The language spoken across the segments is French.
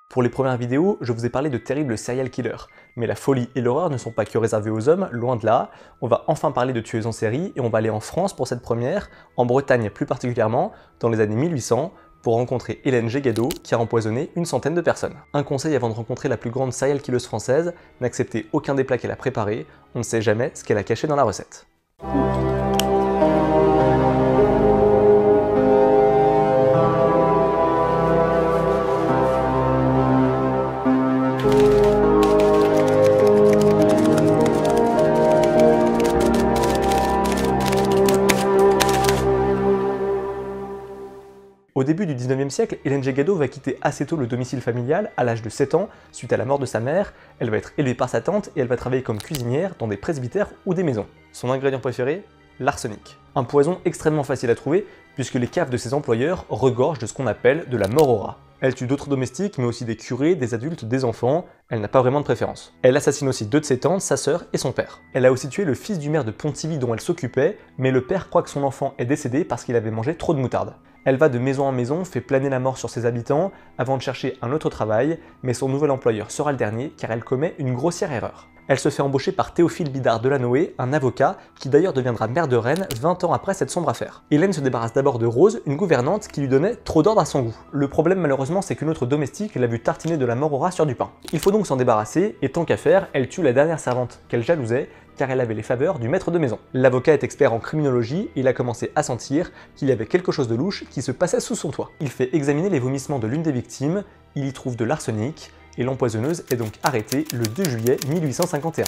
Pour les premières vidéos, je vous ai parlé de terribles serial killers, mais la folie et l'horreur ne sont pas que réservées aux hommes, loin de là. On va enfin parler de tueuses en série et on va aller en France pour cette première, en Bretagne plus particulièrement, dans les années 1800, pour rencontrer Hélène Gégado qui a empoisonné une centaine de personnes. Un conseil avant de rencontrer la plus grande serial killeuse française, n'acceptez aucun des plats qu'elle a préparés, on ne sait jamais ce qu'elle a caché dans la recette. Au début du 19e siècle, Hélène Gégado va quitter assez tôt le domicile familial, à l'âge de 7 ans, suite à la mort de sa mère. Elle va être élevée par sa tante et elle va travailler comme cuisinière dans des presbytères ou des maisons. Son ingrédient préféré? L'arsenic. Un poison extrêmement facile à trouver, puisque les caves de ses employeurs regorgent de ce qu'on appelle de la mort au rat. Elle tue d'autres domestiques, mais aussi des curés, des adultes, des enfants. Elle n'a pas vraiment de préférence. Elle assassine aussi deux de ses tantes, sa sœur et son père. Elle a aussi tué le fils du maire de Pontivy dont elle s'occupait, mais le père croit que son enfant est décédé parce qu'il avait mangé trop de moutarde. Elle va de maison en maison, fait planer la mort sur ses habitants, avant de chercher un autre travail, mais son nouvel employeur sera le dernier, car elle commet une grossière erreur. Elle se fait embaucher par Théophile Bidard Delanoë, un avocat, qui d'ailleurs deviendra maire de Rennes 20 ans après cette sombre affaire. Hélène se débarrasse d'abord de Rose, une gouvernante qui lui donnait trop d'ordre à son goût. Le problème malheureusement c'est qu'une autre domestique l'a vu tartiner de la mort au rat sur du pain. Il faut donc s'en débarrasser, et tant qu'à faire, elle tue la dernière servante qu'elle jalousait, car elle avait les faveurs du maître de maison. L'avocat est expert en criminologie et il a commencé à sentir qu'il y avait quelque chose de louche qui se passait sous son toit. Il fait examiner les vomissements de l'une des victimes, il y trouve de l'arsenic, et l'empoisonneuse est donc arrêtée le 2 juillet 1851.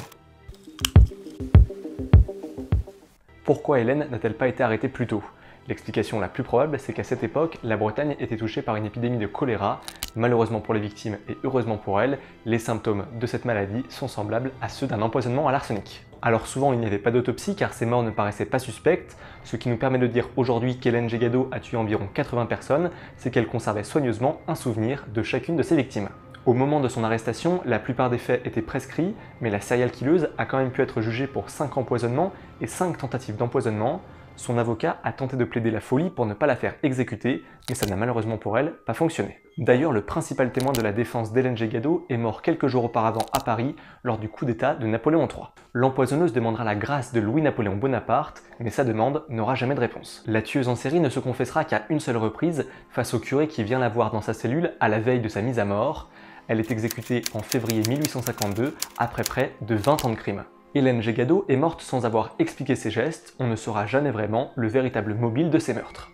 Pourquoi Hélène n'a-t-elle pas été arrêtée plus tôt? L'explication la plus probable, c'est qu'à cette époque, la Bretagne était touchée par une épidémie de choléra. Malheureusement pour les victimes et heureusement pour elle, les symptômes de cette maladie sont semblables à ceux d'un empoisonnement à l'arsenic. Alors souvent il n'y avait pas d'autopsie car ces morts ne paraissaient pas suspectes, ce qui nous permet de dire aujourd'hui qu'Hélène Gégado a tué environ 80 personnes, c'est qu'elle conservait soigneusement un souvenir de chacune de ses victimes. Au moment de son arrestation, la plupart des faits étaient prescrits, mais la serial killeuse a quand même pu être jugée pour 5 empoisonnements et 5 tentatives d'empoisonnement. Son avocat a tenté de plaider la folie pour ne pas la faire exécuter, mais ça n'a malheureusement pour elle pas fonctionné. D'ailleurs, le principal témoin de la défense d'Hélène Gégado est mort quelques jours auparavant à Paris lors du coup d'état de Napoléon III. L'empoisonneuse demandera la grâce de Louis-Napoléon Bonaparte, mais sa demande n'aura jamais de réponse. La tueuse en série ne se confessera qu'à une seule reprise, face au curé qui vient la voir dans sa cellule à la veille de sa mise à mort. Elle est exécutée en février 1852, après près de 20 ans de crime. Hélène Gégado est morte sans avoir expliqué ses gestes, on ne saura jamais vraiment le véritable mobile de ces meurtres.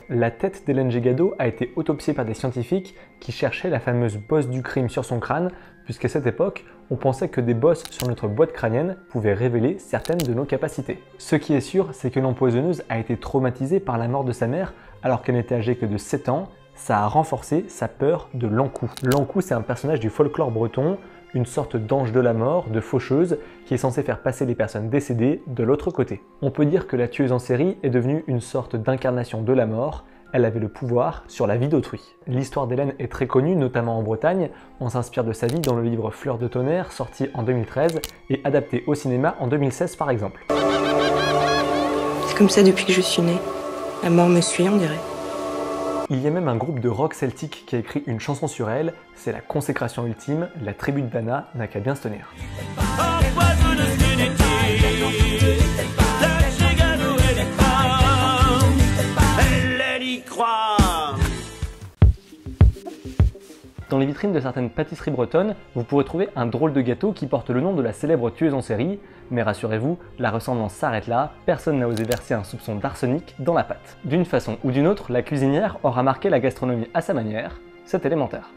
La tête d'Hélène Gégado a été autopsiée par des scientifiques qui cherchaient la fameuse bosse du crime sur son crâne, puisqu'à cette époque, on pensait que des bosses sur notre boîte crânienne pouvaient révéler certaines de nos capacités. Ce qui est sûr, c'est que l'empoisonneuse a été traumatisée par la mort de sa mère alors qu'elle n'était âgée que de 7 ans. Ça a renforcé sa peur de l'Ankou. L'Ankou, c'est un personnage du folklore breton, une sorte d'ange de la mort, de faucheuse, qui est censé faire passer les personnes décédées de l'autre côté. On peut dire que la tueuse en série est devenue une sorte d'incarnation de la mort, elle avait le pouvoir sur la vie d'autrui. L'histoire d'Hélène est très connue, notamment en Bretagne, on s'inspire de sa vie dans le livre Fleurs de tonnerre, sorti en 2013, et adapté au cinéma en 2016 par exemple. C'est comme ça depuis que je suis née. La mort me suit, on dirait. Il y a même un groupe de rock celtique qui a écrit une chanson sur elle, c'est la consécration ultime, la tribu de Dana n'a qu'à bien se tenir. Dans les vitrines de certaines pâtisseries bretonnes, vous pourrez trouver un drôle de gâteau qui porte le nom de la célèbre tueuse en série, mais rassurez-vous, la ressemblance s'arrête là, personne n'a osé verser un soupçon d'arsenic dans la pâte. D'une façon ou d'une autre, la cuisinière aura marqué la gastronomie à sa manière, c'est élémentaire.